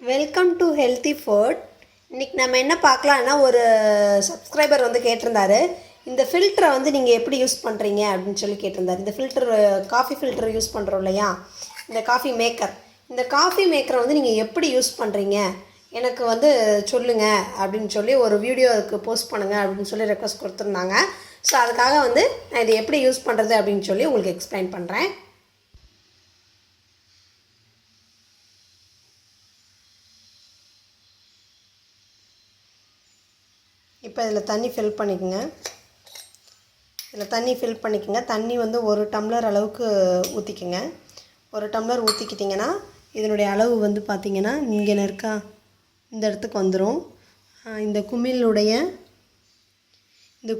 Welcome to healthy food. இன்றைக்கி நம்ம என்ன பார்க்கலான்னா, ஒரு சப்ஸ்கிரைபர் வந்து கேட்டிருந்தாரு, இந்த ஃபில்டரை வந்து நீங்கள் எப்படி யூஸ் பண்ணுறீங்க அப்படின்னு சொல்லி கேட்டிருந்தார். இந்த ஃபில்டர் காஃபி ஃபில்டர் யூஸ் பண்ணுறோம் இல்லையா, இந்த காஃபி மேக்கரை வந்து நீங்கள் எப்படி யூஸ் பண்ணுறீங்க எனக்கு வந்து சொல்லுங்கள் அப்படின்னு சொல்லி ஒரு வீடியோவுக்கு போஸ்ட் பண்ணுங்கள் அப்படின்னு சொல்லி ரெக்வஸ்ட் கொடுத்துருந்தாங்க. ஸோ அதுக்காக வந்து நான் இதை எப்படி யூஸ் பண்ணுறது அப்படின்னு சொல்லி உங்களுக்கு எக்ஸ்பிளைன் பண்ணுறேன். இப்போ இதில் தண்ணி ஃபில் பண்ணிக்கோங்க. தண்ணி வந்து 1 டம்ளர் அளவுக்கு ஊற்றிக்குங்க. 1 டம்ளர் ஊற்றிக்கிட்டிங்கன்னா இதனுடைய அளவு வந்து பார்த்திங்கன்னா இங்கே இருக்கா, இந்த இடத்துக்கு வந்துடும். இந்த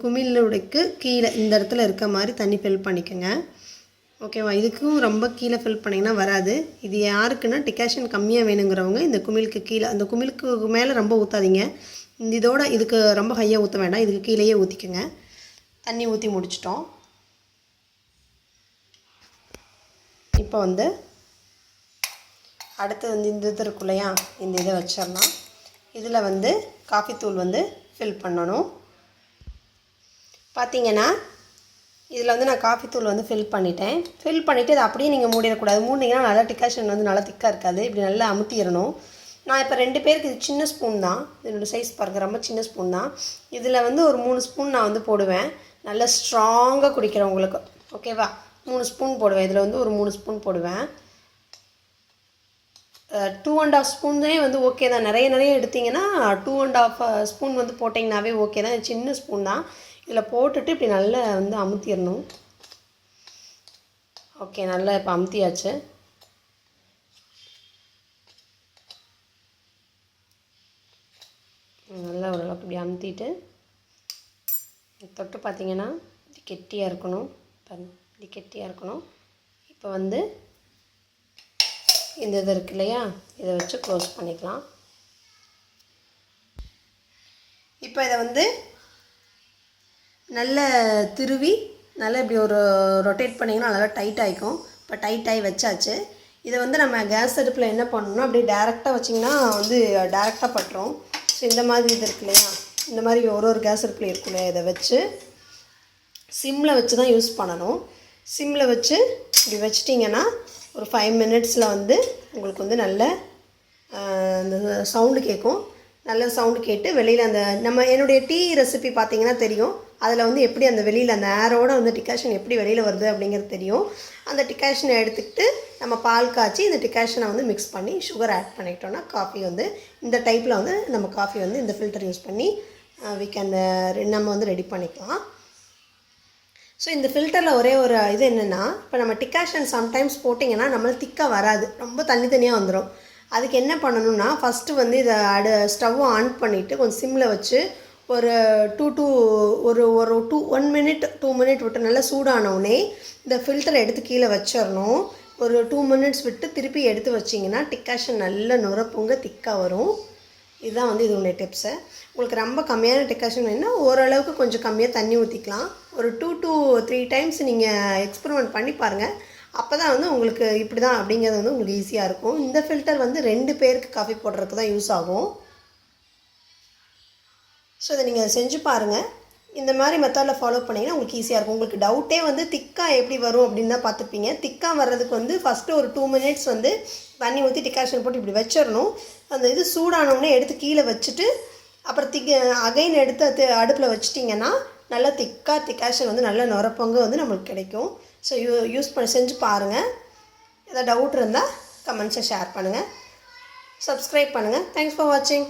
குமிழுடைக்கு கீழே இந்த இடத்துல இருக்க மாதிரி தண்ணி ஃபில் பண்ணிக்கோங்க. ஓகேவா? இதுக்கும் ரொம்ப கீழே ஃபில் பண்ணிங்கன்னா வராது. இது யாருக்குன்னா டிகாஷன் கம்மியாக வேணுங்கிறவங்க இந்த குமிழுக்கு கீழே, அந்த குமிழுக்கு மேலே ரொம்ப ஊற்றாதீங்க. இதுக்கு ரொம்ப ஹையாக ஊற்ற வேண்டாம், இதுக்கு கீழேயே ஊற்றிக்கோங்க. தண்ணி ஊற்றி முடிச்சிட்டோம். இப்போ வந்து அடுத்து வந்து இந்த இது இருக்கு இல்லையா, இந்த இதை வச்சிடலாம். இதில் வந்து காஃபி தூள் வந்து ஃபில் பண்ணணும். பார்த்திங்கன்னா இதில் வந்து நான் காஃபி தூள் வந்து ஃபில் பண்ணிவிட்டு இதை அப்படியே நீங்கள் மூடிடக்கூடாது. மூடினீங்கன்னா நல்லா டிகாஷன் வந்து நல்லா திக்காக இருக்காது. இப்படி நல்லா அமுத்திடணும். நான் இப்போ 2 பேருக்கு இது சின்ன ஸ்பூன் தான், இதோட சைஸ் பாருங்கள், ரொம்ப சின்ன ஸ்பூன் தான். இதில் வந்து ஒரு 3 ஸ்பூன் நான் வந்து போடுவேன், நல்லா ஸ்ட்ராங்காக குடிக்கிறவங்களுக்கு. ஓகேவா? 3 ஸ்பூன் போடுவேன். இதில் வந்து ஒரு 3 ஸ்பூன் போடுவேன். 2.5 ஸ்பூனே வந்து ஓகே தான். நிறைய எடுத்திங்கன்னா 2.5 ஸ்பூன் வந்து போட்டிங்கனாவே ஓகே தான். சின்ன ஸ்பூன் தான். இதில் போட்டுட்டு இப்படி நல்லா வந்து அமுத்திடணும். ஓகே, நல்லா இப்போ அமுத்தியாச்சு. நல்லா ஓரளவுக்கு இப்படி அமுத்திட்டு தொட்டு பார்த்திங்கன்னா இது கெட்டியாக இருக்கணும். இப்போ வந்து இந்த இது இருக்கு இல்லையா, இதை வச்சு க்ளோஸ் பண்ணிக்கலாம். இப்போ இதை வந்து நல்ல திருவி நல்லா இப்படி ஒரு ரொட்டேட் பண்ணிங்கன்னா நல்லா டைட் ஆகிக்கும். இப்போ டைட்டாகி வச்சாச்சு. இதை வந்து நம்ம கேஸ் அடுப்பில் என்ன பண்ணணும்னா, அப்படியே டேரெக்டாக வச்சிங்கன்னா வந்து டேரெக்டாக பட்டுரும். ஸோ இந்த மாதிரி இது இருக்கு இல்லையா, இந்த மாதிரி ஒரு கேஸ் அடுப்பில் இருக்கு இல்லையா, இதை வச்சு சிம்மில் வச்சு தான் யூஸ் பண்ணணும். சிம்மில் வச்சு இப்படி வச்சிட்டிங்கன்னா ஒரு 5 மினிட்ஸில் வந்து உங்களுக்கு வந்து நல்ல அந்த சவுண்டு கேட்கும். நல்ல சவுண்டு கேட்டு வெளியில் அந்த என்னுடைய டீ ரெசிபி பார்த்திங்கன்னா தெரியும். அதில் வந்து எப்படி அந்த வெளியில் அந்த ஏரோட வந்து டிகாஷன் எப்படி வெளியில் வருது அப்படிங்கிறது தெரியும். அந்த டிகாஷனை எடுத்துக்கிட்டு நம்ம பால் காய்ச்சி இந்த டிகாஷனை வந்து மிக்ஸ் பண்ணி சுகர் ஆட் பண்ணிட்டோன்னா காஃபி வந்து இந்த டைப்பில் வந்து நம்ம காஃபி வந்து இந்த ஃபில்டர் யூஸ் பண்ணி நம்ம வந்து ரெடி பண்ணிக்கலாம். ஸோ இந்த ஃபில்டரில் ஒரே ஒரு இது என்னென்னா, இப்போ நம்ம டிகாஷன் சம்டைம்ஸ் போட்டிங்கன்னா நம்மளுக்கு திக்காக வராது, ரொம்ப தனியாக வந்துடும். அதுக்கு என்ன பண்ணணும்னா, ஃபஸ்ட்டு வந்து இதை ஸ்டவ்வை ஆன் பண்ணிவிட்டு கொஞ்சம் சிம்மில் வச்சு ஒரு 1 மினிட் 2 மினிட் விட்டு நல்லா சூடானவுடனே இந்த ஃபில்டரை எடுத்து கீழே வச்சிடணும். ஒரு 2 மினிட்ஸ் விட்டு திருப்பி எடுத்து வச்சிங்கன்னா டிகாஷன் நல்ல நுரப்புங்க திக்காக வரும். இதுதான் வந்து இதனுடைய டிப்ஸு. உங்களுக்கு ரொம்ப கம்மியான டிகாஷன் வேணுன்னா ஓரளவுக்கு கொஞ்சம் கம்மியாக தண்ணி ஊற்றிக்கலாம். ஒரு 2 to 3 டைம்ஸ் நீங்கள் எக்ஸ்பெரிமெண்ட் பண்ணி பாருங்கள். அப்போ தான் வந்து உங்களுக்கு இப்படி தான் அப்படிங்கிறது வந்து உங்களுக்கு ஈஸியாக இருக்கும். இந்த ஃபில்டர் வந்து 2 பேருக்கு காஃபி போடுறதுக்கு தான் யூஸ் ஆகும். ஸோ இதை நீங்கள் செஞ்சு பாருங்கள். இந்த மாதிரி மெத்தடில் ஃபாலோ பண்ணிங்கன்னா உங்களுக்கு ஈஸியாக இருக்கும். உங்களுக்கு டவுட்டே வந்து திக்காக எப்படி வரும் அப்படின்னு தான் பார்த்துப்பீங்க. திக்காக வர்றதுக்கு வந்து ஃபஸ்ட்டு ஒரு 2 மினிட்ஸ் வந்து தண்ணி ஊற்றி டிகாஷன் போட்டு இப்படி வச்சிடணும். அந்த இது சூடானோடனே எடுத்து கீழே வச்சுட்டு அப்புறம் அகைன் எடுத்து அடுப்பில் வச்சிட்டிங்கன்னா நல்லா டிகாஷன் வந்து நல்ல நுரப்பொங்க வந்து நம்மளுக்கு கிடைக்கும். ஸோ செஞ்சு பாருங்கள். ஏதாவது டவுட் இருந்தால் கமெண்ட்ஸை ஷேர் பண்ணுங்கள், சப்ஸ்கிரைப் பண்ணுங்கள். தேங்க்ஸ் ஃபார் வாட்சிங்.